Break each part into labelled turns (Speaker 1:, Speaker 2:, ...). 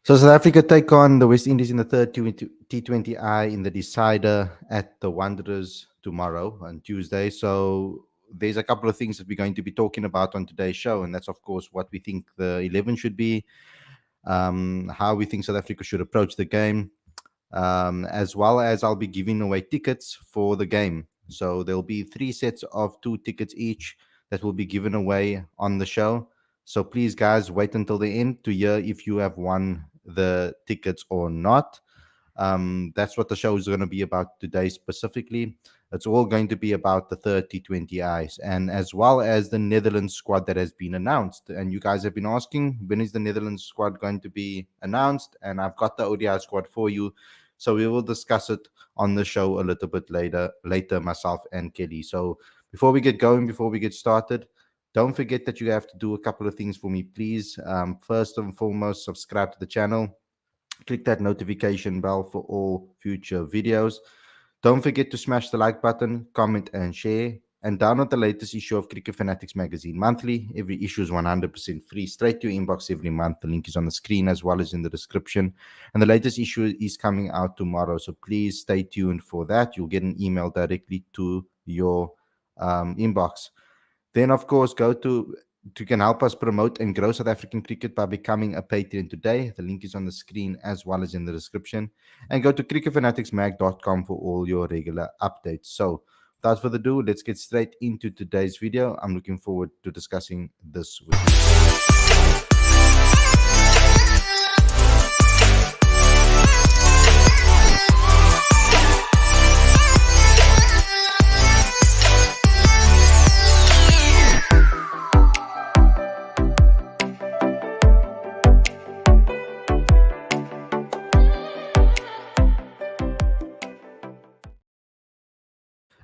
Speaker 1: So South Africa take on the West Indies in the third T20I in the decider at the Wanderers tomorrow on Tuesday. So there's a couple of things that we're going to be talking about on today's show, and that's of course what we think the 11 should be, how we think South Africa should approach the game, as well as I'll be giving away tickets for the game. So there'll be 3 sets of 2 tickets each that will be given away on the show. So please, guys, wait until the end to hear if you have won the tickets or not. That's what the show is going to be about today specifically. It's all going to be about the 30-20 I's and as well as the Netherlands squad that has been announced. And you guys have been asking, when is the Netherlands squad going to be announced? And I've got the ODI squad for you. So we will discuss it on the show a little bit later, myself and Kelly. So before we get going, before we get started, don't forget that you have to do a couple of things for me, please. First and foremost, subscribe to the channel. Click that notification bell for all future videos. Don't forget to smash the like button, comment, and share. And download the latest issue of Cricket Fanatics magazine monthly. Every issue is 100% free, straight to your inbox every month. The link is on the screen as well as in the description. And the latest issue is coming out tomorrow. So please stay tuned for that. You'll get an email directly to your inbox. Then, of course, you can help us promote and grow South African cricket by becoming a Patreon today. The link is on the screen as well as in the description. And go to cricketfanaticsmag.com for all your regular updates. So, without further ado, let's get straight into today's video. I'm looking forward to discussing this with you.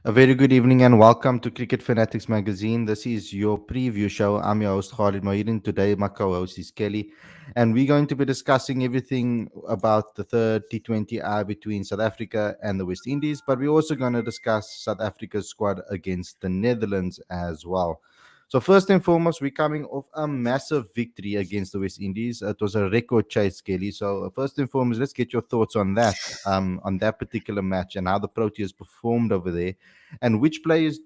Speaker 1: A very good evening and welcome to Cricket Fanatics Magazine. This is your preview show. I'm your host Khalid. Today my co-host is Kelly, and we're going to be discussing everything about the third T20I between South Africa and the West Indies, but we're also going to discuss South Africa's squad against the Netherlands as well. So first and foremost, we're coming off a massive victory against the West Indies. It was a record chase, Kelly. So first and foremost, let's get your thoughts on that particular match and how the Proteas performed over there, and which players.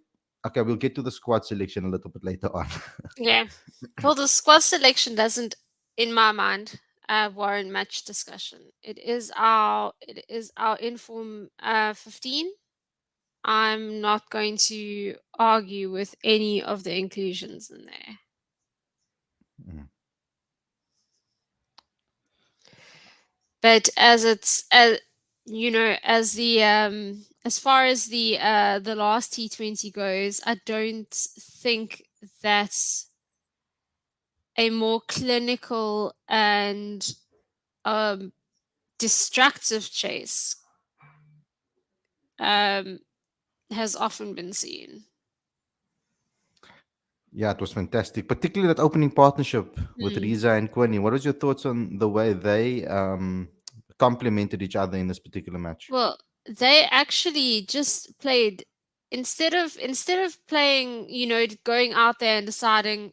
Speaker 1: Okay, we'll get to the squad selection a little bit later on.
Speaker 2: Yeah. Well, the squad selection doesn't, in my mind, warrant much discussion. It is our inform 15. I'm not going to argue with any of the inclusions in there.
Speaker 1: Mm.
Speaker 2: But as far as the last T20 goes, I don't think that a more clinical and destructive chase has often been seen.
Speaker 1: Yeah, it was fantastic, particularly that opening partnership with
Speaker 2: Mm.
Speaker 1: Riza and Quinny. What was your thoughts on the way they complemented each other in this particular match?
Speaker 2: Well, they actually just played instead of playing, going out there and deciding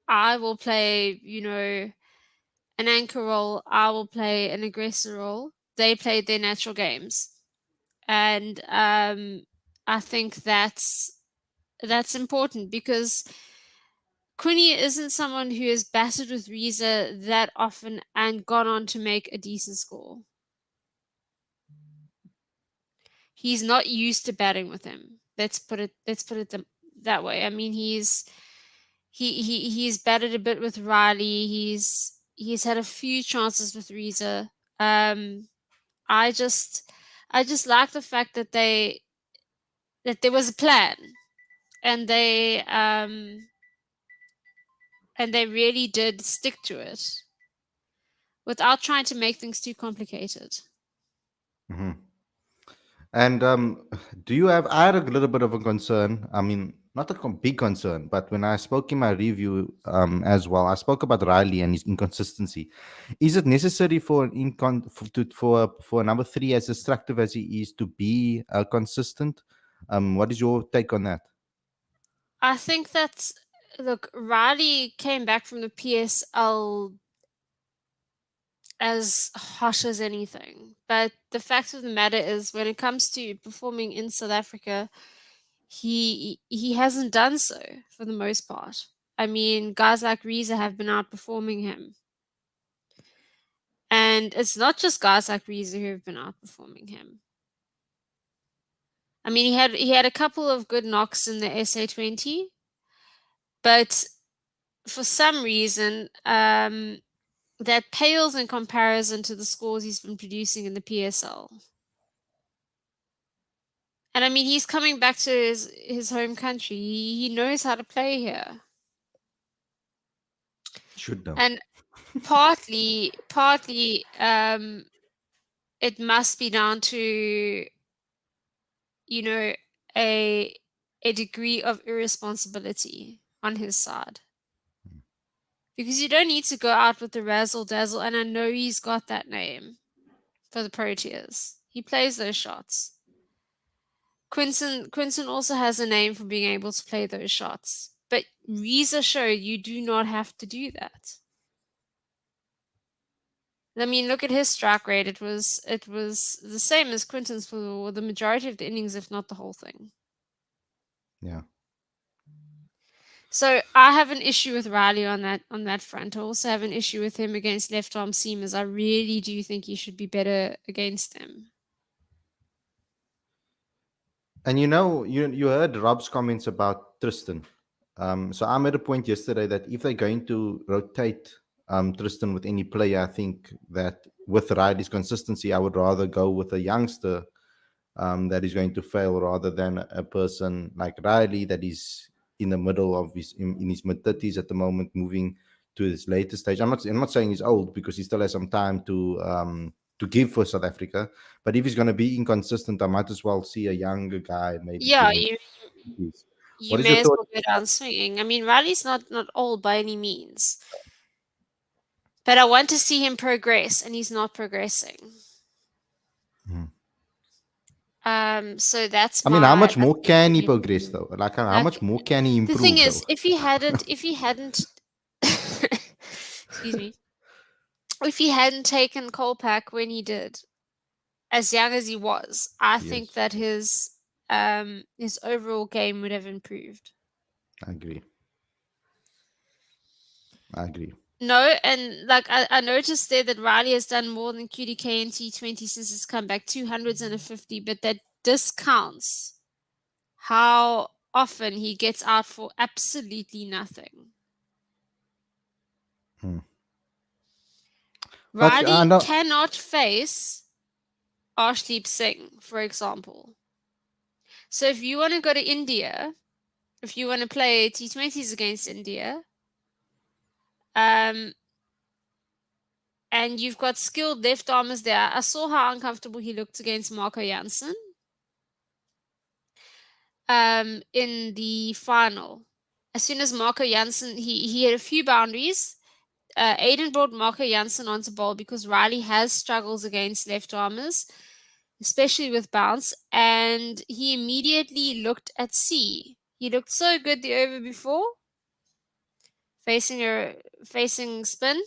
Speaker 2: I will play, an anchor role, I will play an aggressor role. They played their natural games, and I think that's important because Quinny isn't someone who has batted with Reza that often and gone on to make a decent score. He's not used to batting with him. Let's put it that way. I mean, he's batted a bit with Riley. He's had a few chances with Reza. I just I just like the fact that there was a plan, and they really did stick to it without trying to make things too complicated.
Speaker 1: Hmm. And do you have? I had a little bit of a concern. I mean, not a big concern, but when I spoke in my review as well, I spoke about Riley and his inconsistency. Is it necessary for an for a number three as destructive as he is to be consistent? What is your take on that?
Speaker 2: I think that look, Riley came back from the PSL as hot as anything. But the fact of the matter is, when it comes to performing in South Africa, he hasn't done so for the most part. I mean, guys like Reza have been outperforming him. And it's not just guys like Reza who have been outperforming him. I mean, he had a couple of good knocks in the SA20, but for some reason, that pales in comparison to the scores he's been producing in the PSL. And I mean, he's coming back to his home country. He knows how to play here.
Speaker 1: Should know.
Speaker 2: And partly, it must be down to, you know, a a degree of irresponsibility on his side. Because you don't need to go out with the razzle dazzle, and I know he's got that name for the Proteas. He plays those shots. Quinton also has a name for being able to play those shots. But Reza showed you do not have to do that. I mean, look at his strike rate. It was the same as Quinton's for the majority of the innings, if not the whole thing.
Speaker 1: Yeah.
Speaker 2: So I have an issue with Riley on that front. I also have an issue with him against left arm seamers. I really do think he should be better against them.
Speaker 1: And you heard Rob's comments about Tristan. So I made a point yesterday that if they're going to rotate Tristan with any player, I think that with Riley's consistency, I would rather go with a youngster that is going to fail rather than a person like Riley that is in the middle of in his mid 30s at the moment, moving to his later stage. I'm not saying he's old because he still has some time to give for South Africa. But if he's going to be inconsistent, I might as well see a younger guy, maybe
Speaker 2: Yeah,
Speaker 1: given.
Speaker 2: you
Speaker 1: What is your
Speaker 2: may as
Speaker 1: thought?
Speaker 2: well go down swinging. I mean, Riley's not old by any means, but I want to see him progress, and he's not progressing.
Speaker 1: Hmm.
Speaker 2: So that's
Speaker 1: I mean, how much
Speaker 2: my
Speaker 1: more can he
Speaker 2: main
Speaker 1: progress
Speaker 2: issue.
Speaker 1: though? Like, how
Speaker 2: Like,
Speaker 1: much more can he
Speaker 2: the thing
Speaker 1: improve though?
Speaker 2: is, if he hadn't, excuse me, if he hadn't taken Kolpak when he did, as young as he was, I think
Speaker 1: Yes,
Speaker 2: that his overall game would have improved.
Speaker 1: I agree. I agree.
Speaker 2: No, and like I noticed there that Riley has done more than QDK in T20 since his comeback, 200s and a 50, but that discounts how often he gets out for absolutely nothing.
Speaker 1: Hmm. But I
Speaker 2: Riley
Speaker 1: know.
Speaker 2: cannot face Arshdeep Singh, for example. So if you want to go to India, if you want to play T20s against India, um, and you've got skilled left armers there, I saw how uncomfortable he looked against Marco Jansen in the final. As soon as Marco Jansen, he had a few boundaries. Aiden brought Marco Jansen onto bowl because Riley has struggles against left armers, especially with bounce, and he immediately looked at C. He looked so good the over before, facing spin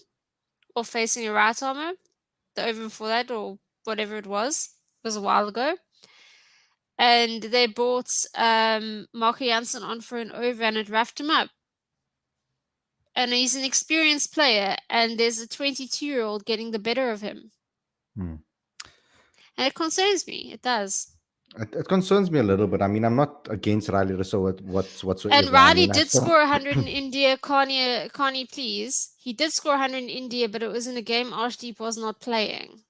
Speaker 2: or facing a right armor. The over before that or whatever it was a while ago. And they brought Marco Jansen on for an over and it roughed him up. And he's an experienced player, and there's a 22-year-old getting the better of him.
Speaker 1: Hmm.
Speaker 2: And it concerns me. It does.
Speaker 1: It concerns me a little bit. I mean, I'm not against Riley Russell
Speaker 2: And
Speaker 1: whatsoever. I
Speaker 2: Riley
Speaker 1: mean, I
Speaker 2: did
Speaker 1: still,
Speaker 2: score 100 in India. Connie, please. He did score 100 in India, but it was in a game Arshdeep was not playing.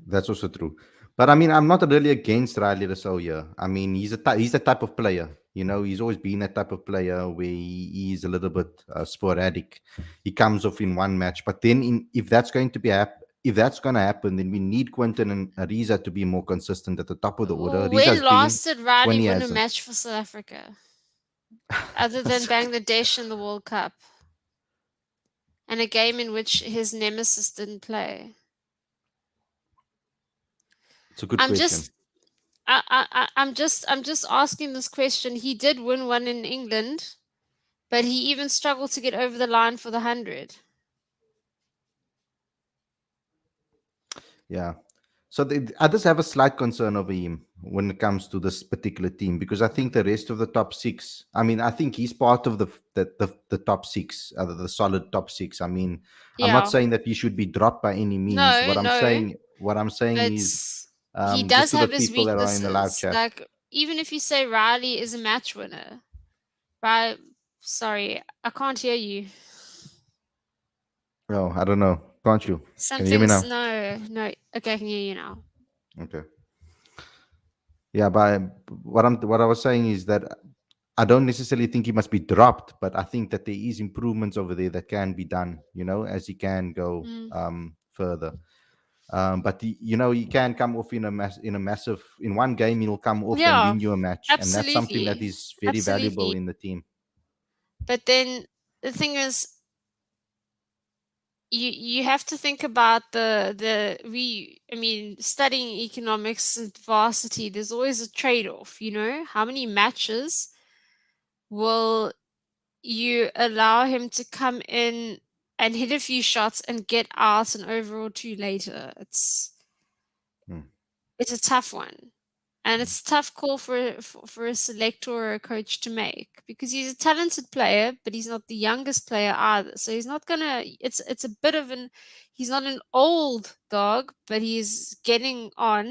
Speaker 1: that's also true. But I mean, I'm not really against Riley Russell here. I mean, he's the type of player. He's always been that type of player where he's a little bit sporadic. He comes off in one match, but then if that's going to happen, then we need Quinton and Ariza to be more consistent at the top of the order.
Speaker 2: When
Speaker 1: Ariza's been
Speaker 2: last did Riley
Speaker 1: when he
Speaker 2: win a
Speaker 1: hasn't.
Speaker 2: match for South Africa? Other than Bangladesh in the World Cup. And a game in which his nemesis didn't play.
Speaker 1: It's a good
Speaker 2: I'm
Speaker 1: question.
Speaker 2: just I'm just asking this question. He did win one in England, but he even struggled to get over the line for the 100.
Speaker 1: Yeah. So the others have a slight concern over him when it comes to this particular team because I think the rest of the top six. I mean, I think he's part of the top six, the solid top six. I mean, I'm not
Speaker 2: Yeah.
Speaker 1: saying that he should be dropped by any means.
Speaker 2: No, no.
Speaker 1: What I'm saying
Speaker 2: But
Speaker 1: is,
Speaker 2: he
Speaker 1: just
Speaker 2: does
Speaker 1: to the
Speaker 2: have his
Speaker 1: people that are in the live
Speaker 2: weaknesses.
Speaker 1: chat.
Speaker 2: Like, even if you say Riley is a match winner, right? Sorry, I can't hear you.
Speaker 1: Oh, I don't know. Can't you? Can you hear me
Speaker 2: Something's
Speaker 1: now?
Speaker 2: no, no. Okay, I can hear you now.
Speaker 1: Okay. Yeah, but what I was saying is that I don't necessarily think he must be dropped, but I think that there is improvements over there that can be done, as he can go
Speaker 2: Mm.
Speaker 1: further. But he can come off in a massive in one game. He'll come off and
Speaker 2: Yeah,
Speaker 1: win you a match, and that's something that
Speaker 2: absolutely,
Speaker 1: is very valuable
Speaker 2: absolutely.
Speaker 1: in the team.
Speaker 2: But then the thing is, you have to think about the we. I mean, studying economics at varsity, there's always a trade-off. You know, how many matches will you allow him to come in and hit a few shots and get out an over or two later?
Speaker 1: Mm,
Speaker 2: It's a tough one. And
Speaker 1: mm,
Speaker 2: it's a tough call for a selector or a coach to make because he's a talented player, but he's not the youngest player either. So he's not gonna. It's a bit of an. He's not an old dog, but he's getting on.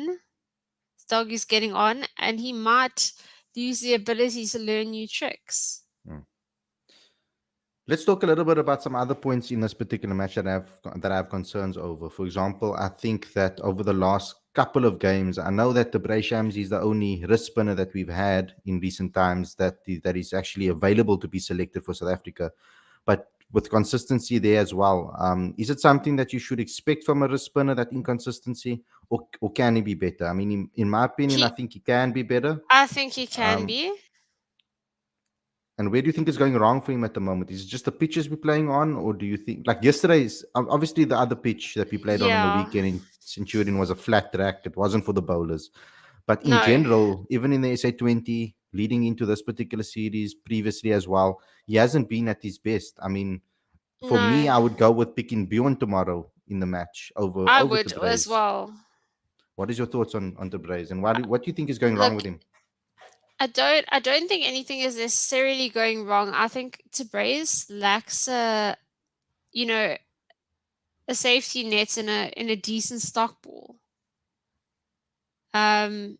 Speaker 2: His dog is getting on, and he might lose the ability to learn new tricks.
Speaker 1: mm. Let's talk a little bit about some other points in this particular match that I have concerns over. For example, I think that over the last couple of games, I know that the Brayshams is the only wrist spinner that we've had in recent times that is actually available to be selected for South Africa. But with consistency there as well, is it something that you should expect from a wrist spinner, that inconsistency, or can he be better? I mean, in my opinion, I
Speaker 2: He,
Speaker 1: think he can be better.
Speaker 2: I think he can
Speaker 1: Um,
Speaker 2: be.
Speaker 1: And where do you think is going wrong for him at the moment? Is it just the pitches we're playing on, or do you think, like yesterday's, obviously the other pitch that we played on the
Speaker 2: Yeah.
Speaker 1: weekend in Centurion was a flat track. It wasn't for the bowlers. But in
Speaker 2: No.
Speaker 1: general, even in the SA20, leading into this particular series previously as well, he hasn't been at his best. I mean, for me,
Speaker 2: No.
Speaker 1: I would go with picking Bjorn tomorrow in the match over
Speaker 2: I
Speaker 1: over
Speaker 2: would
Speaker 1: to
Speaker 2: as
Speaker 1: Braze.
Speaker 2: well.
Speaker 1: What is your thoughts on the Braze, and what do you think is going wrong
Speaker 2: Look,
Speaker 1: with him?
Speaker 2: I don't think anything is necessarily going wrong. I think Tabraze lacks you know, a safety net in a decent stock ball. Um,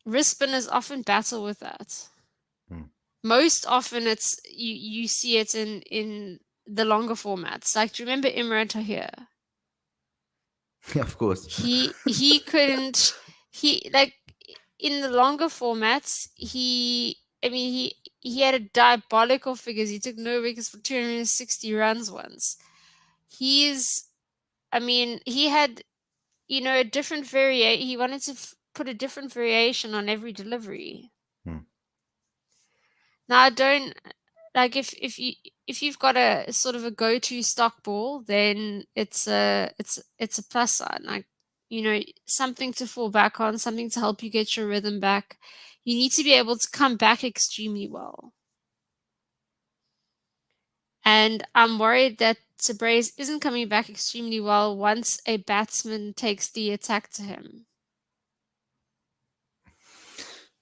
Speaker 2: wrist spinners often battle with that.
Speaker 1: Hmm.
Speaker 2: Most often, it's you see it in the longer formats. Like, do you remember Imran Tahir?
Speaker 1: Of course.
Speaker 2: He couldn't he like in the longer formats. I mean he had a diabolical figures. He took no wickets for 260 runs once. He's I mean he had a different he wanted to put a different variation on every delivery.
Speaker 1: Hmm.
Speaker 2: Now I don't like if you've got a sort of a go-to stock ball, then it's a plus sign. Like, something to fall back on, something to help you get your rhythm back. You need to be able to come back extremely well. And I'm worried that Tabraze isn't coming back extremely well once a batsman takes the attack to him.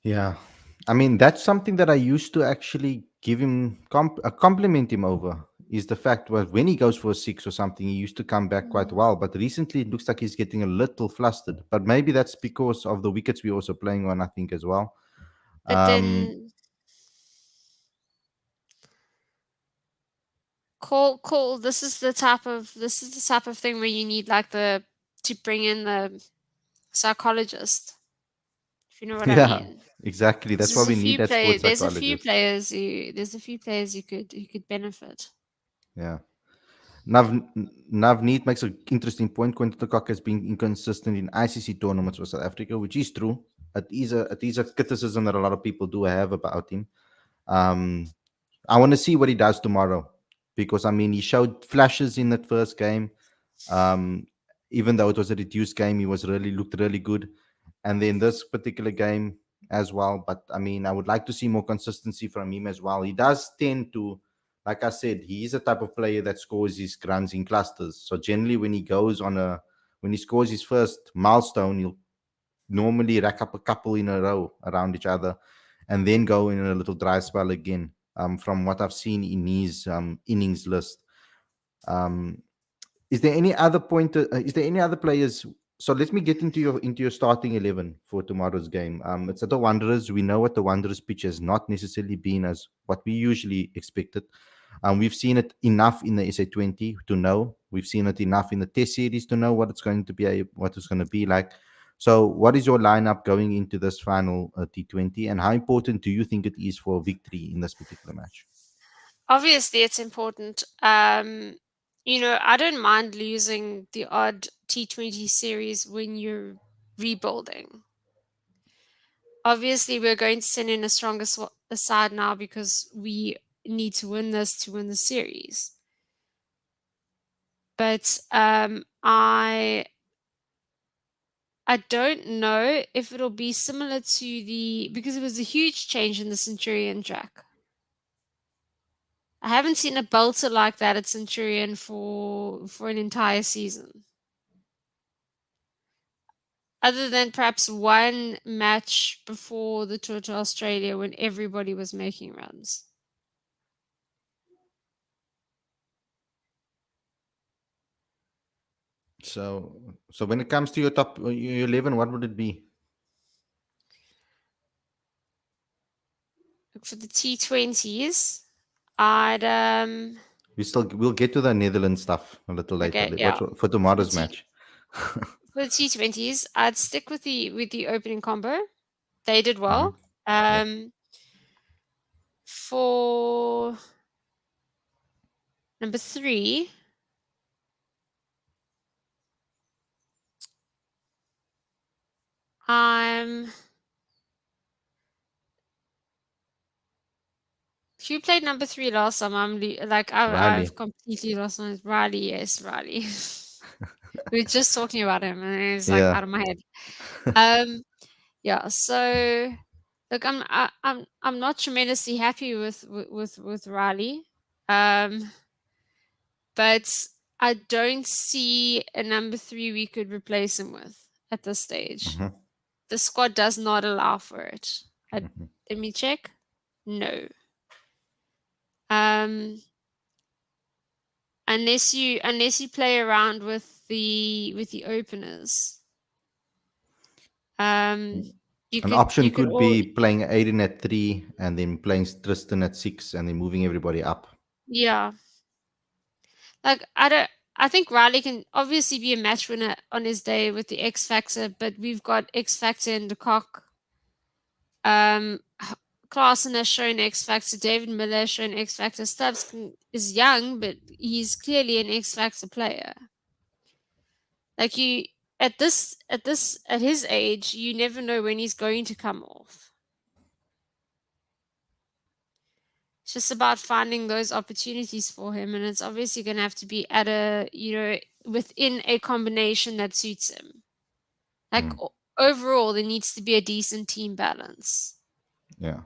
Speaker 1: Yeah. I mean, that's something that I used to actually give him compliment him over, is the fact was when he goes for a six or something, he used to come back quite
Speaker 2: Mm.
Speaker 1: well. But recently it looks like he's getting a little flustered. But maybe that's because of the wickets we're also playing on, I think, as well.
Speaker 2: But
Speaker 1: Um,
Speaker 2: then call this is the type of thing where you need like the to bring in the psychologist, if you know what I
Speaker 1: yeah,
Speaker 2: mean.
Speaker 1: exactly.
Speaker 2: 'Cause
Speaker 1: That's why we need that sports psychologist.
Speaker 2: there's a few players who could benefit.
Speaker 1: Yeah. Navneet makes an interesting point. Quinton de Kock has been inconsistent in ICC tournaments for South Africa, which is true. It is a criticism that a lot of people do have about him. Um, I want to see what he does tomorrow because I mean he showed flashes in that first game. Um, Even though it was a reduced game, he was really looked really good, and then this particular game as well. But I mean, I would like to see more consistency from him as well. He does tend to, like I said, he is a type of player that scores his runs in clusters. So generally, when he scores his first milestone, he'll normally rack up a couple in a row around each other, and then go in a little dry spell again. From what I've seen in his innings list, um, is there any other pointer? Is there any other players? So let me get into your starting 11 for tomorrow's game. It's at the Wanderers. We know what the Wanderers pitch has not necessarily been as what we usually expected. We've seen it enough in the SA20 to know. We've seen it enough in the Test series to know what it's going to be, what it's going to be like. So, what is your lineup going into this final T20, and how important do you think it is for victory in this particular match?
Speaker 2: Obviously, it's important. I don't mind losing the odd T20 series when you're rebuilding. Obviously, we're going to send in a stronger side now because we need to win this to win the series. But I don't know if it'll be similar to because it was a huge change in the Centurion track. I haven't seen a belter like that at Centurion for an entire season. Other than perhaps one match before the tour to Australia when everybody was making runs.
Speaker 1: So when it comes to your top your 11, what would it be?
Speaker 2: For the T20s, I'd
Speaker 1: We'll get to the Netherlands stuff a little later.
Speaker 2: okay,
Speaker 1: What's
Speaker 2: yeah.
Speaker 1: for
Speaker 2: For the
Speaker 1: tomorrow's
Speaker 2: T
Speaker 1: match?
Speaker 2: for the T20s, I'd stick with the opening combo. They did
Speaker 1: Hmm.
Speaker 2: well.
Speaker 1: Yep.
Speaker 2: For number 3, I'm who played number 3 last time?
Speaker 1: Riley.
Speaker 2: I've completely lost my Riley. Yes, Riley. We were just talking about him, and it's like
Speaker 1: Yeah.
Speaker 2: out of my head. Um, yeah. So, look, I'm not tremendously happy with Riley, but I don't see a number 3 we could replace him with at this stage.
Speaker 1: Hmm.
Speaker 2: The squad does not allow for it.
Speaker 1: Hmm.
Speaker 2: Let me check. No. Um, unless you play around with the openers. Um, you
Speaker 1: An
Speaker 2: could
Speaker 1: option
Speaker 2: you could
Speaker 1: could
Speaker 2: all
Speaker 1: be playing Aiden at 3 and then playing Tristan at 6 and then moving everybody up.
Speaker 2: yeah. Like I think Riley can obviously be a match winner on his day with the X Factor, but we've got X Factor in the cock. Klaasen has shown X Factor. David Miller has shown X Factor. Is young, but he's clearly an X Factor player. Like you at his age, you never know when he's going to come off. It's just about finding those opportunities for him, and it's obviously going to have to be at within a combination that suits him. Like
Speaker 1: Mm,
Speaker 2: overall, there needs to be a decent team balance.
Speaker 1: yeah.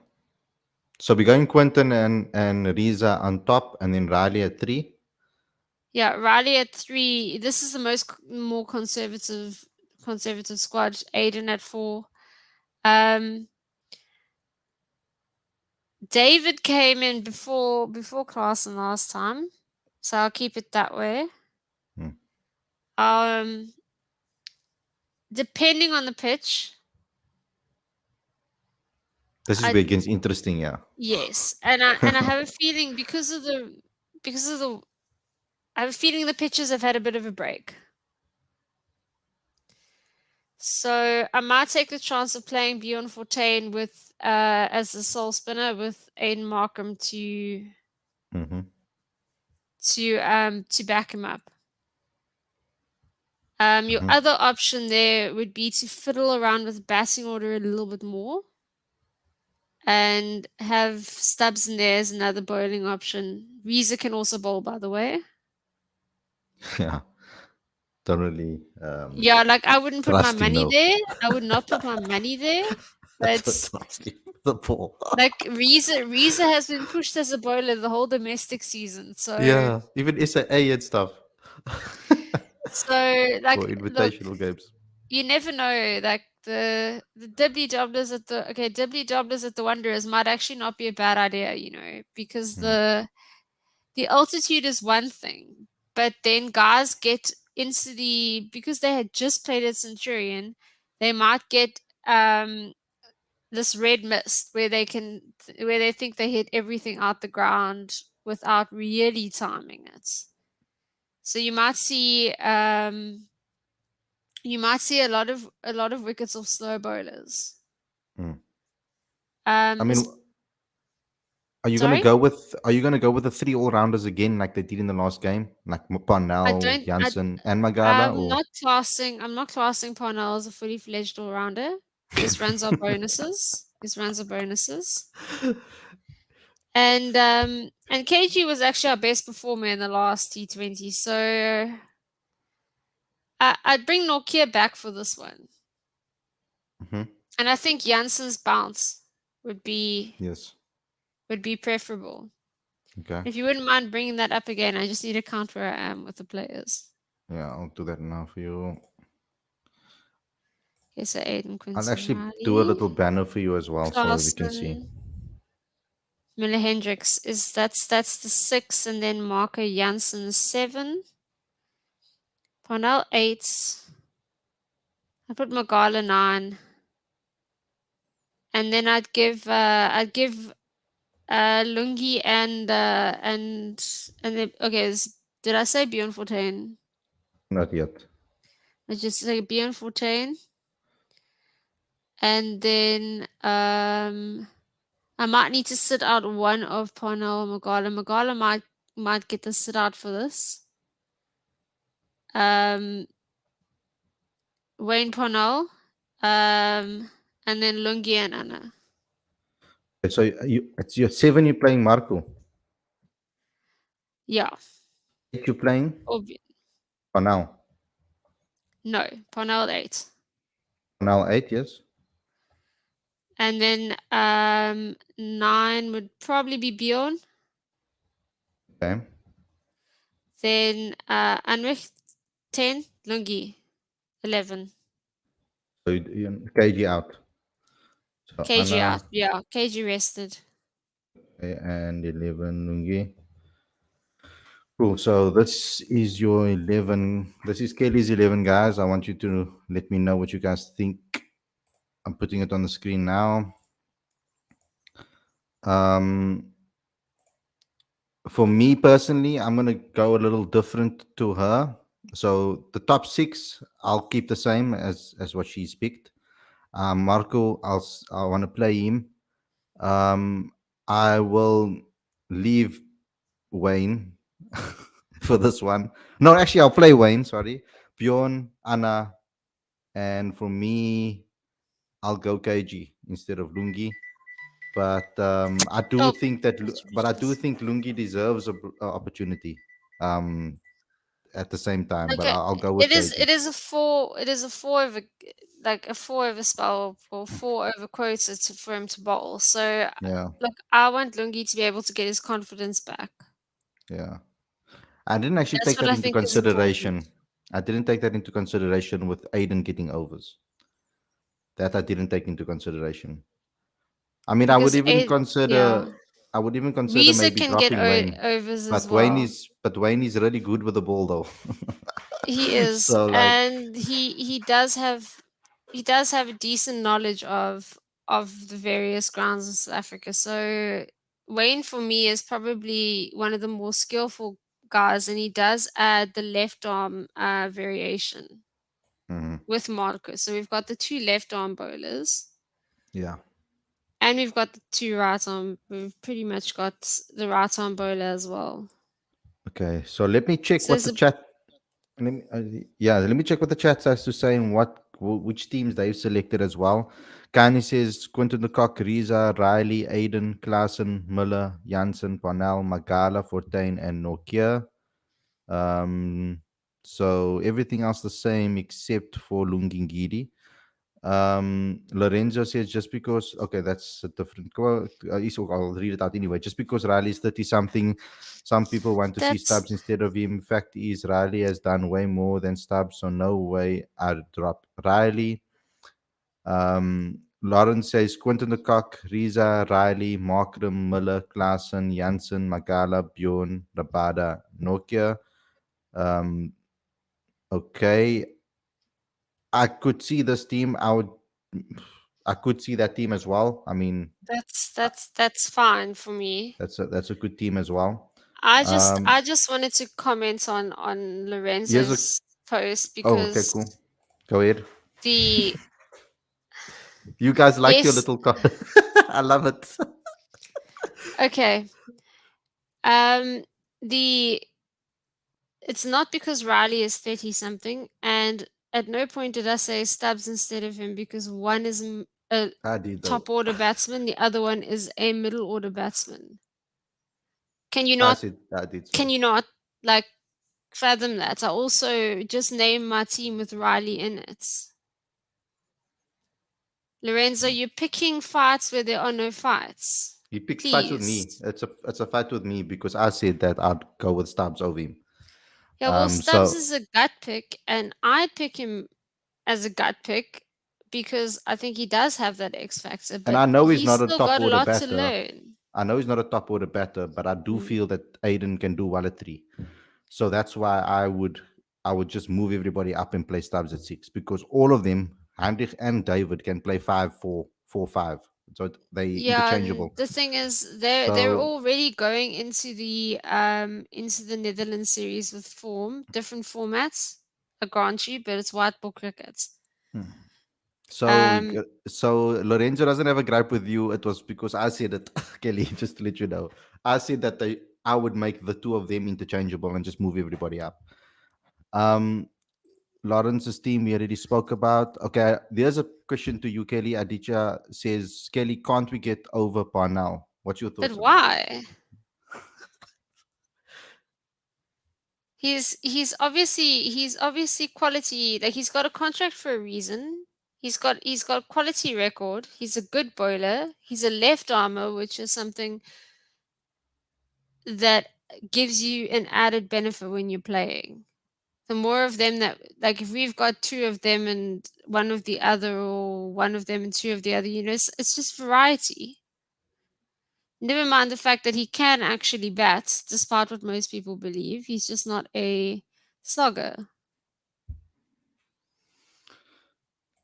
Speaker 1: So we're going Quentin and Riza on top and then Riley at 3.
Speaker 2: Yeah, Riley at 3. This is the more conservative squad. Aiden at 4. Um, David came in before Klaasen last time, so I'll keep it that way.
Speaker 1: Mm.
Speaker 2: Um, depending on the pitch,
Speaker 1: This is
Speaker 2: I
Speaker 1: where it gets interesting, yeah.
Speaker 2: yes, and I have a feeling because of the I have a feeling the pitches have had a bit of a break. So I might take the chance of playing Bjorn Fortuin with as the sole spinner with Aiden Markham
Speaker 1: Hmm.
Speaker 2: to back him up. Your
Speaker 1: Hmm.
Speaker 2: other option there would be to fiddle around with the batting order a little bit more and have Stubbs in there as another bowling option. Reza can also bowl, by the way.
Speaker 1: Yeah. Don't really
Speaker 2: Yeah, like I wouldn't put my
Speaker 1: trust him,
Speaker 2: money
Speaker 1: no.
Speaker 2: there. I would not put my money there.
Speaker 1: That's what
Speaker 2: But
Speaker 1: trust him. The ball.
Speaker 2: like Reza has been pushed as a bowler the whole domestic season. So
Speaker 1: Yeah. Even SAA and stuff.
Speaker 2: So
Speaker 1: for
Speaker 2: like, look,
Speaker 1: invitational games.
Speaker 2: you never know. Like the dibbly dobblers at the dibbly dobblers at the Wanderers might actually not be a bad idea, because
Speaker 1: Mm,
Speaker 2: the altitude is one thing, but then guys get into because they had just played at Centurion, they might get this red mist where where they think they hit everything out the ground without really timing it. So you might see a lot of wickets of slow bowlers.
Speaker 1: mm. I
Speaker 2: Um,
Speaker 1: mean,
Speaker 2: es-
Speaker 1: are
Speaker 2: Sorry,
Speaker 1: you gonna go with the three all rounders again, like they did in the last game, like
Speaker 2: I
Speaker 1: Parnell,
Speaker 2: don't.
Speaker 1: Jansen, and Magala, or
Speaker 2: I'm not classing Parnell as a fully fledged all rounder. His runs are bonuses. His runs are bonuses. And KG was actually our best performer in the last T20. So I'd bring Nokia back for this one.
Speaker 1: Mhm.
Speaker 2: And I think Jansen's bounce would be
Speaker 1: Yes.
Speaker 2: would be preferable.
Speaker 1: Okay.
Speaker 2: If you wouldn't mind bringing that up again, I just need to count where I am with the players.
Speaker 1: Yeah, I'll do that now for you.
Speaker 2: Okay, so Aiden
Speaker 1: I'll
Speaker 2: Quinton
Speaker 1: actually do a
Speaker 2: Riley,
Speaker 1: little banner for you as well, so we can see.
Speaker 2: Klassen, Miller Hendricks is that's the 6, and then Marco Jansen 7, Parnell 8. I put Magala 9, and then I'd give Lungi and then, okay, did I say Bjorn Fortuin?
Speaker 1: Not yet.
Speaker 2: I just say Bjorn Fortuin, and then I might need to sit out one of Parnell and Magala. Magala might get the sit out for this. Um, Wayne Parnell, and then Lungi and Anna.
Speaker 1: So it's your 7. You're playing Marco.
Speaker 2: Yeah.
Speaker 1: 8 you're playing
Speaker 2: Obvi-
Speaker 1: for now.
Speaker 2: no, Parnell 8.
Speaker 1: For now 8, yes.
Speaker 2: And then 9 would probably be Bjorn.
Speaker 1: Okay.
Speaker 2: Then Anrich 10, Lungi 11.
Speaker 1: So you KG out. So
Speaker 2: KG out.
Speaker 1: Anna,
Speaker 2: Yeah, KG rested.
Speaker 1: and 11 Lungi. Cool. So this is your 11. This is Kelly's 11, guys. I want you to let me know what you guys think. I'm putting it on the screen now. Um, for me personally, I'm gonna go a little different to her. So the top 6, I'll keep the same as what she's picked. Marco, I want to play him. Um, I will leave Wayne for this one. No, actually, I'll play Wayne. Sorry, Bjorn, Anna, and for me, I'll go KG instead of Lungi. But I do
Speaker 2: Oh,
Speaker 1: think that, but I do
Speaker 2: congratulations.
Speaker 1: think Lungi deserves a opportunity. At the same time, but
Speaker 2: Okay,
Speaker 1: I'll go with
Speaker 2: it is
Speaker 1: KG.
Speaker 2: it is a 4, it is a 4 over, like a 4 over spell or 4 over quota for him to bowl. So
Speaker 1: Yeah,
Speaker 2: look, I want Lungi to be able to get his confidence back.
Speaker 1: yeah. I didn't actually
Speaker 2: That's
Speaker 1: take
Speaker 2: what
Speaker 1: that
Speaker 2: I
Speaker 1: into
Speaker 2: think is important.
Speaker 1: consideration. I didn't take that into consideration with Aiden getting overs. That I didn't take into consideration. I mean,
Speaker 2: Because yeah,
Speaker 1: I would even consider
Speaker 2: Weezer
Speaker 1: maybe
Speaker 2: can get
Speaker 1: dropping Wayne.
Speaker 2: overs as well.
Speaker 1: But Wayne is really good with the ball though.
Speaker 2: He is,
Speaker 1: So like,
Speaker 2: and he does have a decent knowledge of the various grounds in South Africa. So Wayne for me is probably one of the more skillful guys, and he does add the left arm variation
Speaker 1: mhm,
Speaker 2: with Marco. So we've got the 2 left arm bowlers,
Speaker 1: yeah.
Speaker 2: and we've got the 2 right arm. We've pretty much got the right arm bowler as well.
Speaker 1: Okay, so let me check
Speaker 2: So
Speaker 1: what
Speaker 2: there's
Speaker 1: the
Speaker 2: a
Speaker 1: chat. Yeah, let me check what the chat has to say and which teams they've selected as well. Kani says Quinton de Kock, Riza, Riley, Aiden, Klassen, Miller, Jansen, Parnell, Magala, Fortain, and Nokia. So everything else the same except for Lungingiri. Lorenzo says just because, okay, that's a different quote. I'll read it out anyway. Just because Riley's 30 something, some people want to see
Speaker 2: That's
Speaker 1: Stubbs instead of him. Fact is, Riley has done way more than Stubbs, so no way I'd drop Riley. Lawrence says Quinton de Kock, Riza, Riley, Markram, Miller, Klaassen, Janssen, Magala, Bjorn, Rabada, Nokia. Um, okay, I could see this team. I could see that team as well. I mean, uh,
Speaker 2: that's fine for me.
Speaker 1: that's a good team as well.
Speaker 2: I
Speaker 1: Um,
Speaker 2: just wanted to comment on
Speaker 1: here's a
Speaker 2: Lorenzo's post
Speaker 1: oh, okay,
Speaker 2: because
Speaker 1: cool. Go ahead.
Speaker 2: the
Speaker 1: You guys like your
Speaker 2: yes,
Speaker 1: little I love it.
Speaker 2: okay. Um the it's not because Riley is 30 something, and at no point did I say Stubbs instead of him because one is a
Speaker 1: I did though.
Speaker 2: top order batsman, the other one is a middle order batsman. Can you
Speaker 1: I
Speaker 2: not
Speaker 1: said I did
Speaker 2: can
Speaker 1: so.
Speaker 2: you not like fathom that? I also just named my team with Riley in it. Lorenzo, you're picking fights where there are no fights.
Speaker 1: He picks fights with me.
Speaker 2: Please.
Speaker 1: It's a fight with me because I said that I'd go with Stubbs over him.
Speaker 2: Yeah, well, Stubbs
Speaker 1: So
Speaker 2: is a gut pick, and I pick him as a gut pick because I think he does have that X factor,
Speaker 1: and
Speaker 2: but
Speaker 1: I know he's
Speaker 2: he's
Speaker 1: not a
Speaker 2: still
Speaker 1: top
Speaker 2: got a
Speaker 1: order
Speaker 2: lot to
Speaker 1: batter.
Speaker 2: learn.
Speaker 1: I know he's not a top order batter, but I do
Speaker 2: Mm.
Speaker 1: feel that Aiden can do well at three. So that's why I would just move everybody up and play Stubbs at six because all of them, Heinrich and David, can play 5-4, 4-5. So they
Speaker 2: Yeah, and
Speaker 1: interchangeable.
Speaker 2: the thing is, they're
Speaker 1: So
Speaker 2: already going into the Netherlands series with different formats. I grant you, but it's white ball cricket.
Speaker 1: hmm. so
Speaker 2: Um,
Speaker 1: so Lorenzo doesn't have a gripe with you. It was because I said it, Kelly. Just to let you know, I said that I would make the two of them interchangeable and just move everybody up. Um, Lawrence's team we already spoke about. Okay, there's a question to you, Kelly. Aditya says, Kelly, can't we get over Parnell? What's your
Speaker 2: but
Speaker 1: thoughts on that?
Speaker 2: why? He's obviously quality. Like he's got a contract for a reason. He's got quality record. He's a good bowler. He's a left armer, which is something that gives you an added benefit when you're playing. The more of them that like if we've got two of them and one of the other or one of them and two of the other, it's just variety. Never mind the fact that he can actually bat, despite what most people believe. He's just not a slugger.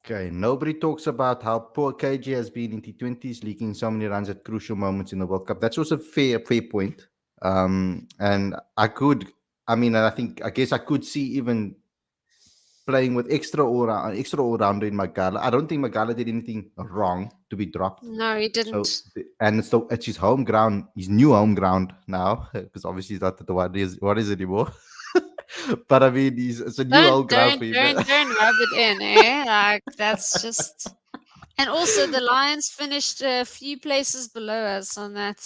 Speaker 1: Okay, nobody talks about how poor KG has been in T20s, leaking so many runs at crucial moments in the World Cup. That's also fair point. And I guess I could see even playing with extra all rounder in Magala. I don't think Magala did anything wrong to be dropped.
Speaker 2: No, he
Speaker 1: So
Speaker 2: didn't.
Speaker 1: and it's his home ground, his new home ground now, because obviously he's not at the what is it anymore. But I mean, it's a new
Speaker 2: Don't
Speaker 1: home ground
Speaker 2: don't
Speaker 1: for him.
Speaker 2: don't rub it in, eh? Like that's just. And also, the Lions finished a few places below us on that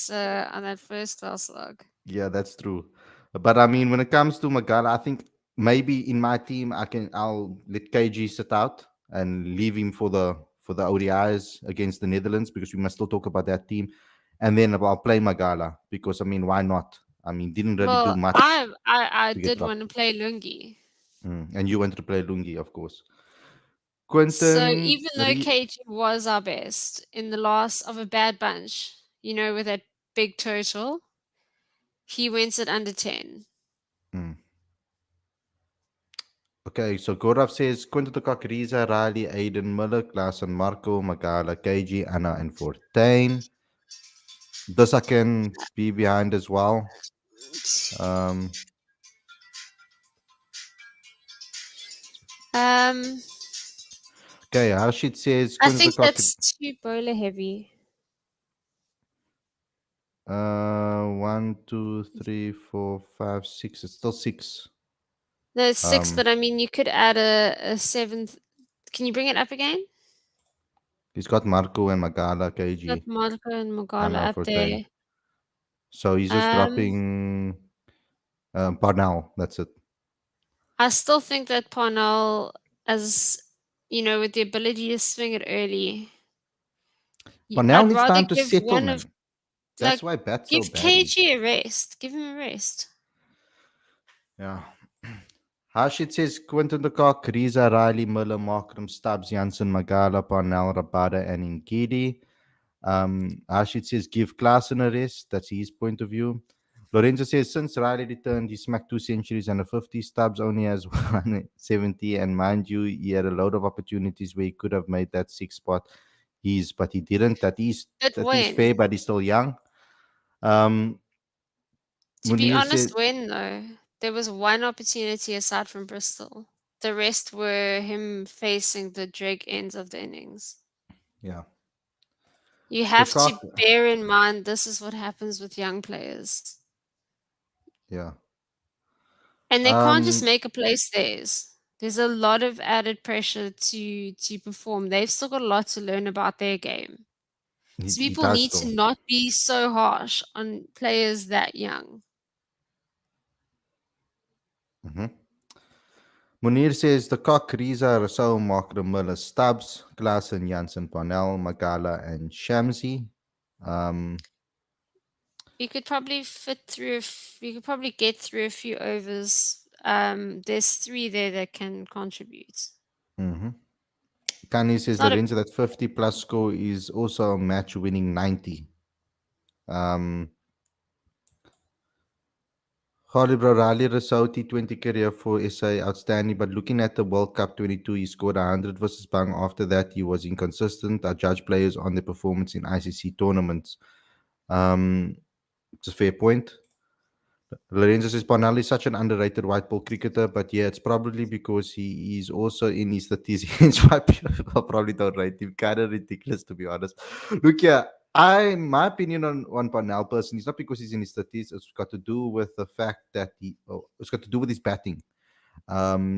Speaker 2: first class log.
Speaker 1: Yeah, that's true. But I mean, when it comes to Magala, I think maybe in my team I'll let KG sit out and leave him for the ODIs against the Netherlands because we must still talk about that team. And then I'll play Magala because I mean, why not? I mean, didn't really do
Speaker 2: Well,
Speaker 1: much
Speaker 2: I
Speaker 1: to get
Speaker 2: did want
Speaker 1: dropped.
Speaker 2: to play Lungi.
Speaker 1: And you wanted to play Lungi, of course.
Speaker 2: So
Speaker 1: Quentin,
Speaker 2: even though KG was our best in the last of a bad bunch, with that big total, he went at under 10.
Speaker 1: mm. Okay, so Gorav says Quinto de Kock, Riza, Riley, Aiden, Miller, Klaassen, Marco, Magala, KG, Anna, and Fortain. This I can be behind as well. Um,
Speaker 2: Um,
Speaker 1: okay, Harshit says
Speaker 2: I
Speaker 1: Quinto de
Speaker 2: think
Speaker 1: Kock.
Speaker 2: that's too bowler heavy.
Speaker 1: One, two, three, four, five, six. It's still six.
Speaker 2: No, it's six,
Speaker 1: Um,
Speaker 2: but I mean, you could add a seventh. Can you bring it up again?
Speaker 1: he's got Marco and Magala,
Speaker 2: Got
Speaker 1: KG,
Speaker 2: Marco and Mogala
Speaker 1: Anna,
Speaker 2: up
Speaker 1: Fortain.
Speaker 2: there.
Speaker 1: So he's just
Speaker 2: Um,
Speaker 1: dropping Parnell. That's it.
Speaker 2: I still think that Parnell as with the ability to swing it early.
Speaker 1: But now
Speaker 2: I'd
Speaker 1: needs
Speaker 2: rather
Speaker 1: time to
Speaker 2: give
Speaker 1: settle,
Speaker 2: one of
Speaker 1: man. That's
Speaker 2: like
Speaker 1: why I bat so
Speaker 2: give
Speaker 1: badly.
Speaker 2: KG a rest. Give him a rest.
Speaker 1: Yeah. Hashid says Quinton de Kock, Riza, Riley, Miller, Markram, Stubbs, Janssen, Magala, Parnell, Rabada, and Ngidi. Hashid says give Klaassen a rest. That's his point of view. Lorenzo says since Riley returned, he smacked 2 centuries and a 50. Stubbs only has 170. And mind you, he had a load of opportunities where he could have made that six spot. But he didn't.
Speaker 2: But
Speaker 1: That is fair,
Speaker 2: when?
Speaker 1: but he's still young. Um,
Speaker 2: To be
Speaker 1: Munir
Speaker 2: honest,
Speaker 1: said,
Speaker 2: when though? There was one opportunity aside from Bristol. The rest were him facing the drag ends of the innings.
Speaker 1: yeah,
Speaker 2: You
Speaker 1: the
Speaker 2: have to
Speaker 1: cock,
Speaker 2: bear in mind this is what happens with young players.
Speaker 1: yeah.
Speaker 2: And they can't just
Speaker 1: Um,
Speaker 2: make a place theirs. There's a lot of added pressure to perform. They've still got a lot to learn about their game. So
Speaker 1: he
Speaker 2: people
Speaker 1: does
Speaker 2: need to
Speaker 1: still.
Speaker 2: not be so harsh on players that young.
Speaker 1: Mhm. Munir says the cock, Riza, Rousseau, Markram, Miller, Stubbs, Klaassen, Janssen, Parnell, Magala, and Shamsi. Um,
Speaker 2: You could probably get through a few overs. There's three there that can contribute.
Speaker 1: mhm. Kani
Speaker 2: It's
Speaker 1: says
Speaker 2: not a
Speaker 1: Lorenzo that 50 plus score is also a match winning 90. Um, Khalid Rally Rousseau T20 career for SA outstanding, but looking at the World Cup 22, he scored 100 versus Bang. After that, he was inconsistent. I judge players on their performance in ICC tournaments. It's a fair point. Lorenzo says Parnell is such an underrated white ball cricketer, but yeah, it's probably because he is also in his 30s. Hence why people probably don't rate him. Kind of ridiculous, to be honest. Look, yeah, my opinion on Parnell personally, it's not because he's in his 30s. It's got to do with the fact that it's got to do with his batting.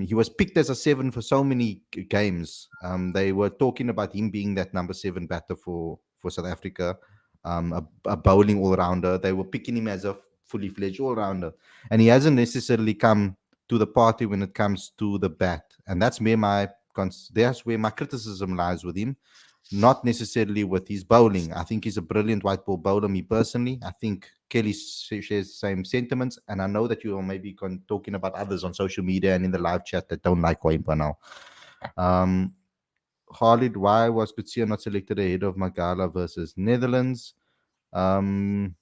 Speaker 1: He was picked as a seven for so many games. They were talking about him being that number seven batter for South Africa, a bowling all rounder. They were picking him as a fully fledged all rounder, and he hasn't necessarily come to the party when it comes to the bat, and that's where my criticism lies with him, not necessarily with his bowling. I think he's a brilliant white ball bowler, me personally. I think Kelly shares the same sentiments. And I know that you are maybe talking about others on social media and in the live chat that don't like Wayne Parnell. Um, Khalid, why was Kutsia not selected ahead of Magala versus Netherlands? Um,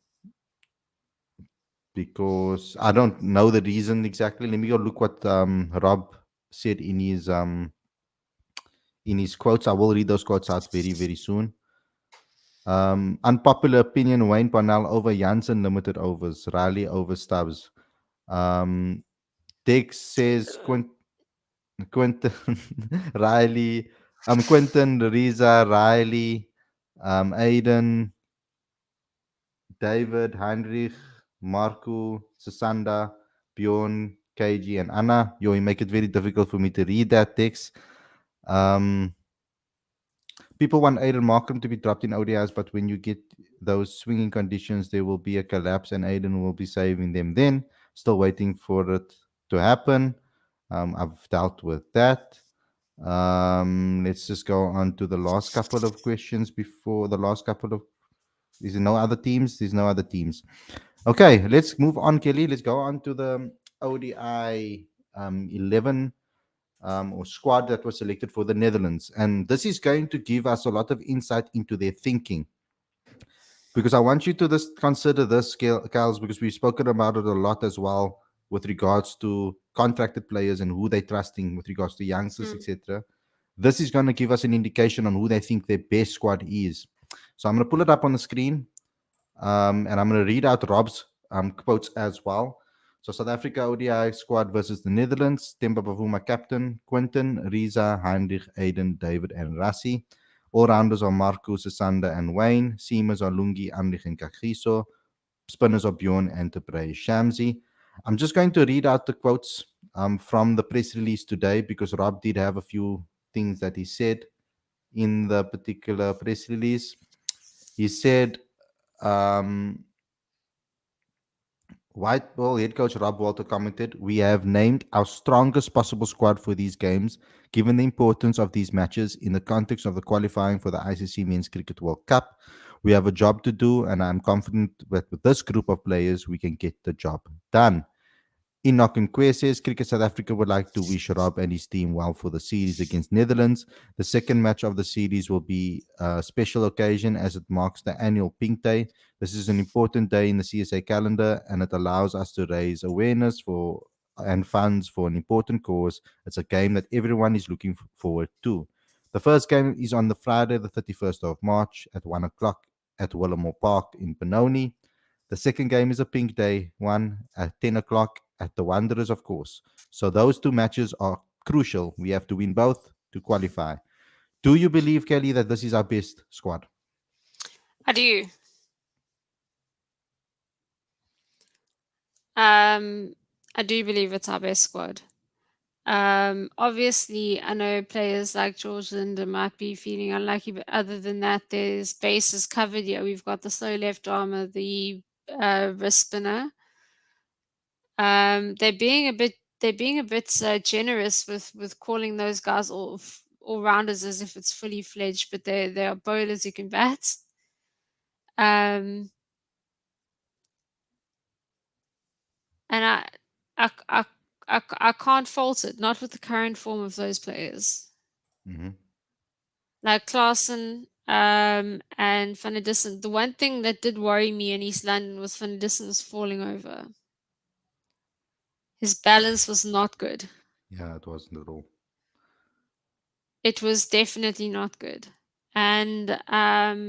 Speaker 1: because I don't know the reason exactly. Let me go look what Rob said in his quotes. I will read those quotes out very, very soon. Unpopular opinion: Wayne Parnell over Janssen limited overs. Riley over Stubbs. Um, Dex says Quentin Riley. Quentin Riza Riley. Aiden David Heinrich Marco Susanda Bjorn KG and Anna. You make it very difficult for me to read that text. Um, People want Aiden Markham to be dropped in ODIs, but when you get those swinging conditions, there will be a collapse, and Aiden will be saving them then. Still waiting for it to happen. I've dealt with that. Let's just go on to the last couple of questions before the last couple of. Is there no other teams? There's no other teams. Okay, let's move on, Kelly. Let's go on to the ODI 11 or squad that was selected for the Netherlands. And this is going to give us a lot of insight into their thinking. Because I want you to just consider this, Kals, because we've spoken about it a lot as well with regards to contracted players and who they're trusting with regards to youngsters,
Speaker 2: mm,
Speaker 1: etc. This is going to give us an indication on who they think their best squad is. So I'm going to pull it up on the screen. And I'm going to read out Rob's quotes as well. So South Africa ODI squad versus the Netherlands. Temba Bavuma captain, Quinton, Riza, Heinrich, Aiden, David, and Rassi. All-rounders are Marco, Sasanda, and Wayne. Seamers are Lungi, Amrich, and Kagiso. Spinners are Bjorn, Enterprise, Shamsi. I'm just going to read out the quotes from the press release today because Rob did have a few things that he said in the particular press release. He said, um, White Ball head coach Rob Walter commented, "We have named our strongest possible squad for these games, given the importance of these matches in the context of the qualifying for the ICC Men's Cricket World Cup. We have a job to do, and I'm confident that with this group of players, we can get the job done." Enoch Nkwe says Cricket South Africa would like to wish Rob and his team well for the series against Netherlands. The second match of the series will be a special occasion as it marks the annual Pink Day. This is an important day in the CSA calendar and it allows us to raise awareness for and funds for an important cause. It's a game that everyone is looking forward to. The first game is on the Friday, the 31st of March at 1 o'clock at Willamore Park in Benoni. The second game is a pink day one at 10 o'clock at the Wanderers, of course. So those two matches are crucial. We have to win both to qualify. Do you believe, Kelly, that this is our best squad?
Speaker 2: I do. Um, I do believe it's our best squad. Obviously, I know players like George Linder might be feeling unlucky, but other than that, there's bases covered. Yeah, we've got the slow left armer, the wrist spinner. They're being a bit generous with calling those guys all rounders as if it's fully fledged, but they are bowlers who can bat. Um, and I, I, I can't fault it, not with the current form of those players.
Speaker 1: Mm-hmm.
Speaker 2: Like Klaasen, and Van der Dussen. The one thing that did worry me in East London was Van der Dussen was falling over. His balance was not good.
Speaker 1: Yeah, it wasn't at all.
Speaker 2: It was definitely not good. And I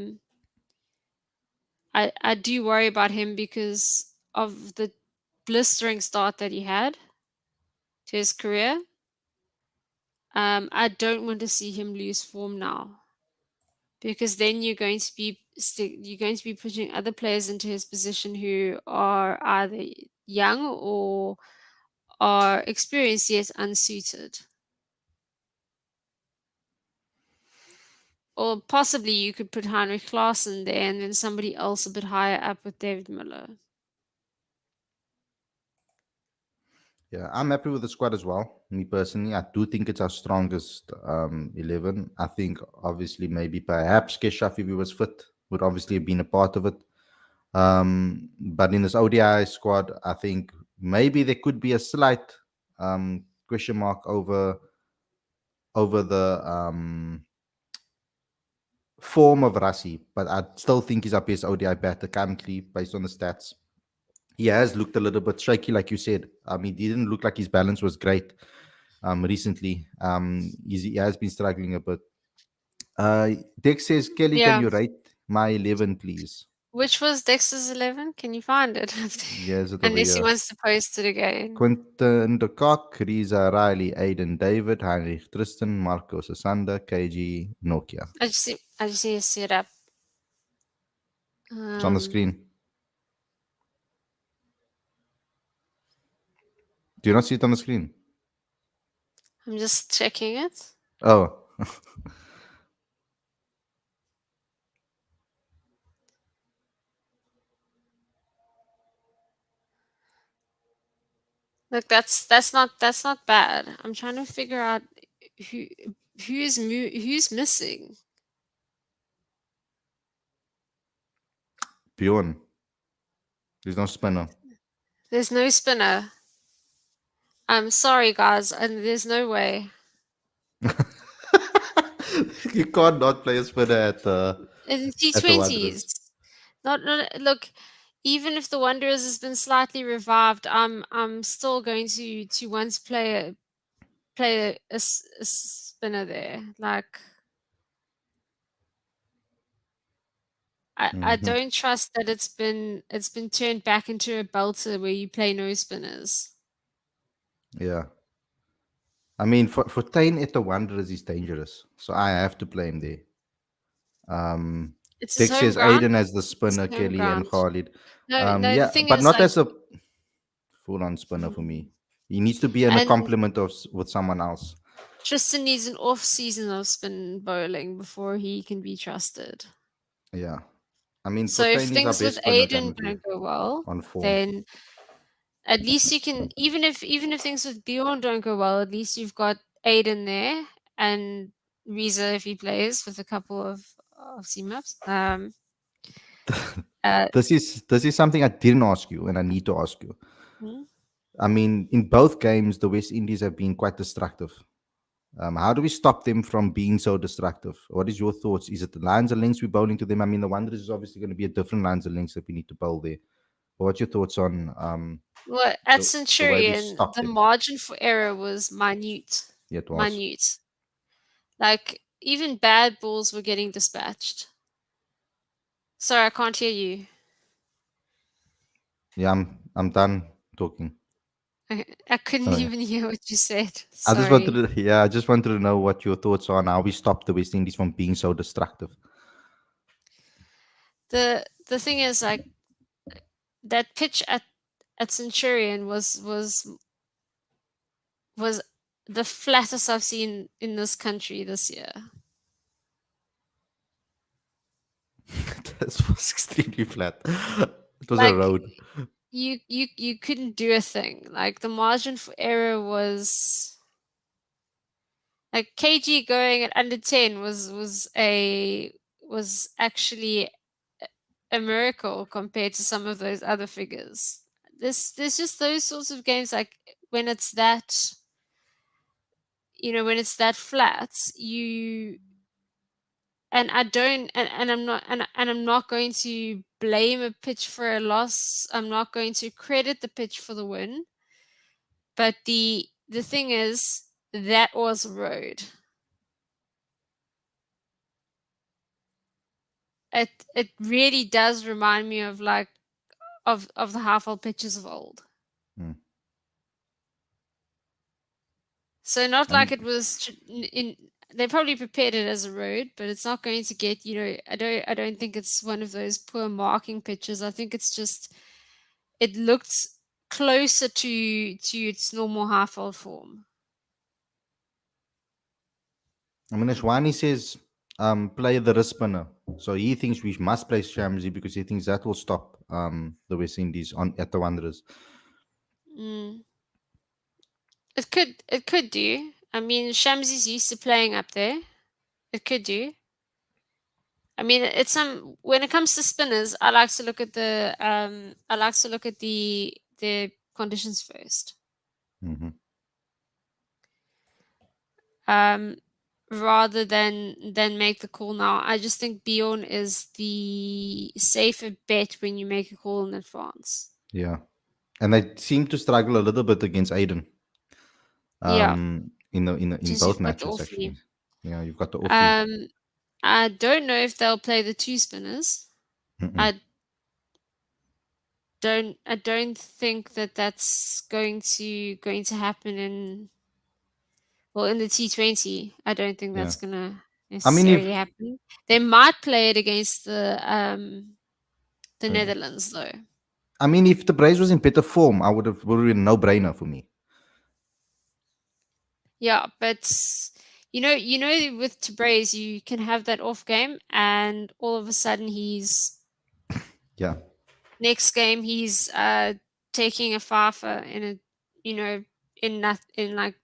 Speaker 2: do worry about him because of the blistering start that he had to his career. I don't want to see him lose form now because then you're going to be putting other players into his position who are either young or are experienced yet unsuited. Or possibly you could put Heinrich Klaasen there and then somebody else a bit higher up with David Miller.
Speaker 1: Yeah, I'm happy with the squad as well. Me personally, I do think it's our strongest 11. I think obviously maybe perhaps Keshav, if he was fit, would obviously have been a part of it. But in this ODI squad, I think maybe there could be a slight question mark over the form of Rassi, but I still think he's our best ODI batter currently based on the stats. He has looked a little bit shaky, like you said. I mean, he didn't look like his balance was great recently. He has been struggling a bit. Dex says, Kelly, can
Speaker 2: Yeah.
Speaker 1: you rate my 11, please?
Speaker 2: Which was Dexter's 11? Can you find it?
Speaker 1: Yes, it over
Speaker 2: Unless he
Speaker 1: here.
Speaker 2: wants to post it again.
Speaker 1: Quinton de Kock, Riza Riley, Aiden David, Heinrich Tristan, Marco Sasanda, KG, Nokia.
Speaker 2: I just need to see it up.
Speaker 1: It's on the
Speaker 2: Um,
Speaker 1: screen. Do you not see it on the screen?
Speaker 2: I'm just checking it.
Speaker 1: Oh,
Speaker 2: Look, that's not bad. I'm trying to figure out who who's missing.
Speaker 1: Bjorn. There's no spinner.
Speaker 2: There's no spinner. I'm sorry, guys, and there's no way.
Speaker 1: You can't not play a spinner
Speaker 2: In
Speaker 1: at the Wanderers.
Speaker 2: T20s. Not look, even if the Wanderers has been slightly revived, I'm still going to once play a spinner there. Like I
Speaker 1: Hmm.
Speaker 2: don't trust that it's been turned back into a belter where you play no spinners.
Speaker 1: Yeah. I mean, for Tain at the Wanderers is dangerous, so I have to play him there. Um,
Speaker 2: It's his
Speaker 1: Dick
Speaker 2: home
Speaker 1: says
Speaker 2: ground.
Speaker 1: Aiden as the
Speaker 2: It's
Speaker 1: spinner,
Speaker 2: his home
Speaker 1: Kelly and
Speaker 2: ground.
Speaker 1: Khalid.
Speaker 2: No, no, the
Speaker 1: Yeah,
Speaker 2: thing
Speaker 1: but
Speaker 2: is
Speaker 1: not
Speaker 2: like
Speaker 1: as a full-on spinner for me. He needs to be in a
Speaker 2: and
Speaker 1: complement of with someone else.
Speaker 2: Tristan needs an off season of spin bowling before he can be trusted.
Speaker 1: Yeah, I mean,
Speaker 2: So if
Speaker 1: Fortuyn is our
Speaker 2: things with
Speaker 1: best spinner
Speaker 2: Aiden
Speaker 1: currently
Speaker 2: don't go well,
Speaker 1: on form.
Speaker 2: then At least you can, even if things with Bjorn don't go well, at least you've got Aiden there and Riza if he plays with a couple of C-maps. Uh,
Speaker 1: This is something I didn't ask you, and I need to ask you.
Speaker 2: mm,
Speaker 1: I mean, in both games, the West Indies have been quite destructive. How do we stop them from being so destructive? What is your thoughts? Is it the lines and links we're bowling to them? I mean, the Wanderers is obviously going to be a different lines and links that we need to bowl there. But what's your thoughts on
Speaker 2: well, at
Speaker 1: the way we
Speaker 2: Centurion,
Speaker 1: stop
Speaker 2: the
Speaker 1: them?
Speaker 2: margin for error was minute,
Speaker 1: Yeah, it was.
Speaker 2: minute. Like even bad balls were getting dispatched. Sorry, I can't hear you.
Speaker 1: Yeah, I'm done talking.
Speaker 2: I couldn't
Speaker 1: Oh yeah.
Speaker 2: even hear what you said.
Speaker 1: I just wanted
Speaker 2: Sorry.
Speaker 1: to, yeah, I just wanted to know what your thoughts are on how we stop the West Indies from being so destructive.
Speaker 2: The thing is, like, that pitch at Centurion was the flattest I've seen in this country this year.
Speaker 1: This was extremely flat. It was a
Speaker 2: Like
Speaker 1: road.
Speaker 2: you couldn't do a thing. Like the margin for error was like KG going at under 10 was actually a miracle compared to some of those other figures. There's just those sorts of games like when it's that when it's that flat, you and I don't and I'm not and I'm not going to blame a pitch for a loss. I'm not going to credit the pitch for the win. But the thing is that was road. It really does remind me of like of the half-old pitches of old.
Speaker 1: Mm.
Speaker 2: So not
Speaker 1: I
Speaker 2: like
Speaker 1: mean,
Speaker 2: it was they probably prepared it as a road, but it's not going to get, I don't think it's one of those poor marking pitches. I think it's just it looked closer to its normal half-old form.
Speaker 1: Ashwani says, play the wrist spinner. So he thinks we must play Shamsi because he thinks that will stop the West Indies on at the Wanderers.
Speaker 2: Mm. It could do. I mean, Shamsi's used to playing up there. It could do. I mean, it's some when it comes to spinners, I like to look at the conditions first.
Speaker 1: Hmm.
Speaker 2: Um, rather than make the call now. I just think Bjorn is the safer bet when you make a call in advance.
Speaker 1: Yeah, and they seem to struggle a little bit against Aiden.
Speaker 2: Yeah,
Speaker 1: In
Speaker 2: since
Speaker 1: both
Speaker 2: you've got the
Speaker 1: matches actually.
Speaker 2: offie.
Speaker 1: Yeah, you've got the offie.
Speaker 2: Um, I don't know if they'll play the two spinners.
Speaker 1: Mm-mm.
Speaker 2: I I don't think that that's going to happen in the T20. I don't think
Speaker 1: Yeah,
Speaker 2: that's gonna
Speaker 1: I mean if
Speaker 2: necessarily happen. They might play it against the
Speaker 1: uh,
Speaker 2: Netherlands though.
Speaker 1: if the Braves was in better form, I would have been a no brainer for me.
Speaker 2: Yeah, but with Tabraze, you can have that off game, and all of a sudden
Speaker 1: Yeah.
Speaker 2: next game he's taking a fafa in a you know in like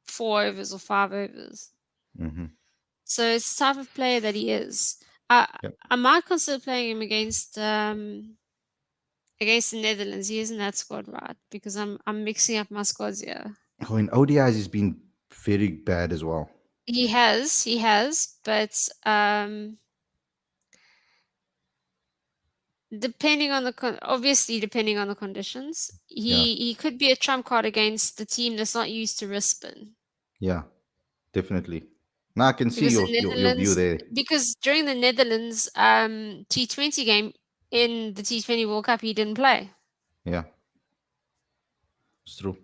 Speaker 2: 4 overs or 5 overs.
Speaker 1: Hmm.
Speaker 2: So it's the type of player that he is. I
Speaker 1: Yep.
Speaker 2: I might consider playing him against the Netherlands. He is in that squad, right? Because I'm mixing up my squads here.
Speaker 1: Oh, in ODIs, he's been very bad as well.
Speaker 2: He has, but obviously depending on the conditions,
Speaker 1: Yeah.
Speaker 2: he could be a trump card against the team that's not used to wrist spin.
Speaker 1: Yeah. Definitely. Now I can see
Speaker 2: Because the
Speaker 1: your view
Speaker 2: Netherlands,
Speaker 1: there.
Speaker 2: because during the Netherlands T20 game in the T20 World Cup, he didn't play.
Speaker 1: Yeah. It's true.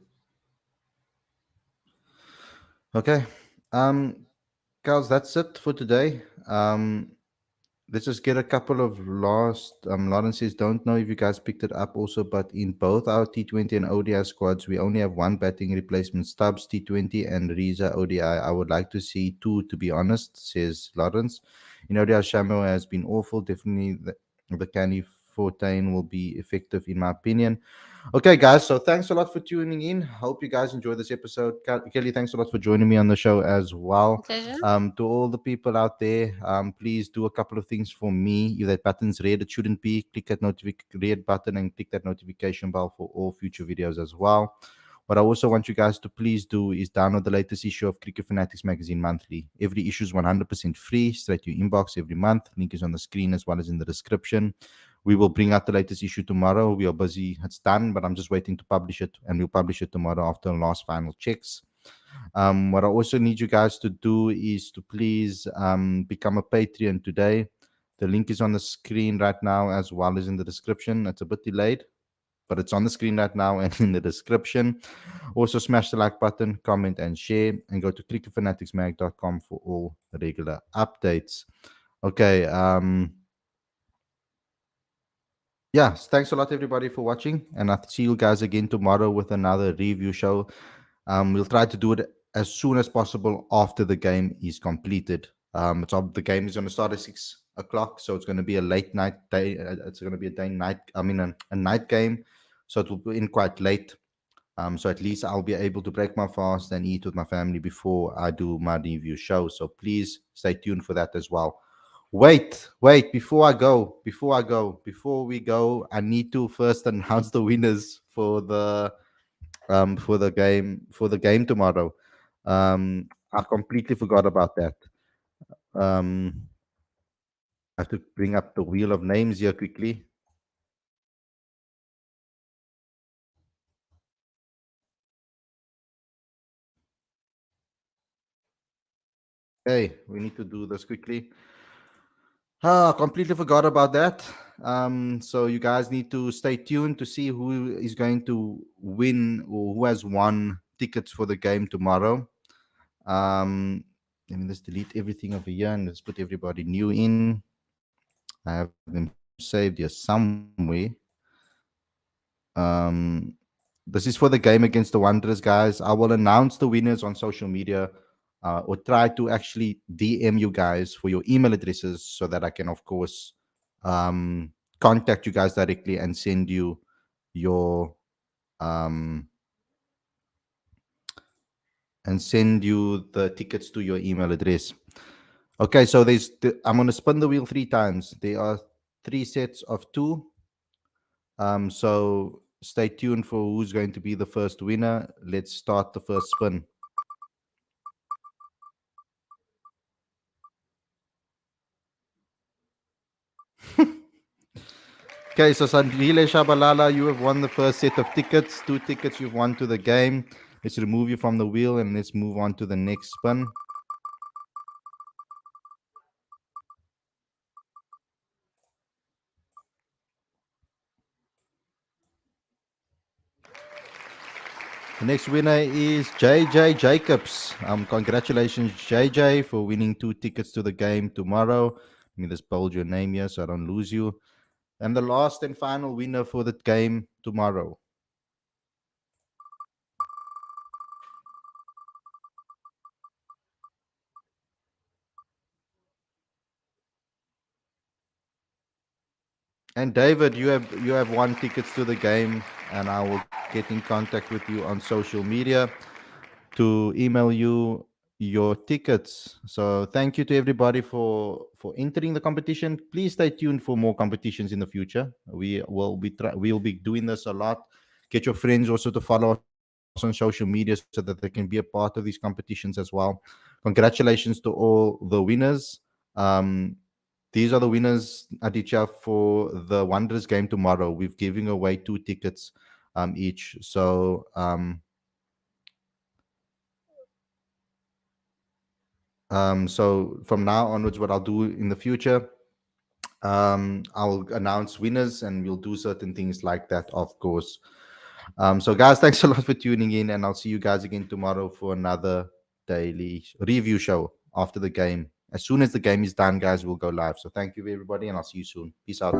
Speaker 1: Okay. Guys, that's it for today. Let's just get a couple of last. Lawrence says, don't know if you guys picked it up also, but in both our T20 and ODI squads, we only have one batting replacement, Stubbs T20 and Riza ODI. I would like to see two, to be honest, says Lawrence. In ODI, Shamo has been awful. Definitely the Canny 14 will be effective, in my opinion. Okay, guys. So thanks a lot for tuning in. Hope you guys enjoyed this episode. Kelly, thanks a lot for joining me on the show as well.
Speaker 2: Pleasure.
Speaker 1: To all the people out there, please do a couple of things for me. If that button's red, it shouldn't be. Click that red button and click that notification bell for all future videos as well. What I also want you guys to please do is download the latest issue of Cricket Fanatics magazine monthly. Every issue is 100% free, straight to your inbox every month. Link is on the screen as well as in the description. We will bring out the latest issue tomorrow. We are busy. It's done, but I'm just waiting to publish it, and we'll publish it tomorrow after the last final checks. What I also need you guys to do is to please become a Patreon today. The link is on the screen right now as well as in the description. It's a bit delayed, but it's on the screen right now and in the description. Also, smash the like button, comment, and share, and go to cricketfanaticsmag.com for all regular updates. Okay. Yeah, thanks a lot, everybody, for watching. And I'll see you guys again tomorrow with another review show. We'll try to do it as soon as possible after the game is completed. The game is going to start at 6 o'clock, so it's going to be a late night day. It's going to be a day night. I mean, a night game, so it will be in quite late. So at least I'll be able to break my fast and eat with my family before I do my review show. So please stay tuned for that as well. Wait, before we go, I need to first announce the winners for the game tomorrow. I completely forgot about that. I have to bring up the wheel of names here quickly. Okay, we need to do this quickly. Completely forgot about that. So you guys need to stay tuned to see who is going to win or who has won tickets for the game tomorrow. Let me just delete everything over here and let's put everybody new in. I have them saved here somewhere. This is for the game against the Wanderers, guys. I will announce the winners on social media or try to actually DM you guys for your email addresses so that I can, of course, contact you guys directly and send you your the tickets to your email address. Okay, so I'm going to spin the wheel 3 times. There are 3 sets of 2. So stay tuned for who's going to be the first winner. Let's start the first spin. Okay, so Sandile Shabalala, you have won the first set of tickets. 2 tickets you've won to the game. Let's remove you from the wheel and let's move on to the next spin. The next winner is JJ Jacobs. Congratulations, JJ, for winning 2 tickets to the game tomorrow. Let me just bold your name here so I don't lose you. And the last and final winner for the game tomorrow. And David, you have 1 tickets to the game, and I will get in contact with you on social media to email you your tickets. So thank you to everybody for entering the competition. Please stay tuned for more competitions in the future. We'll be doing this a lot. Get your friends also to follow us on social media so that they can be a part of these competitions as well. Congratulations to all the winners. These are the winners, Aditya, for the Wanderers game tomorrow. We're giving away 2 tickets each. So from now onwards, what I'll do in the future, I'll announce winners and we'll do certain things like that, of course. So guys, thanks a lot for tuning in, and I'll see you guys again tomorrow for another daily review show after the game. As soon as the game is done, guys, we'll go live. So thank you, everybody, and I'll see you soon. Peace out.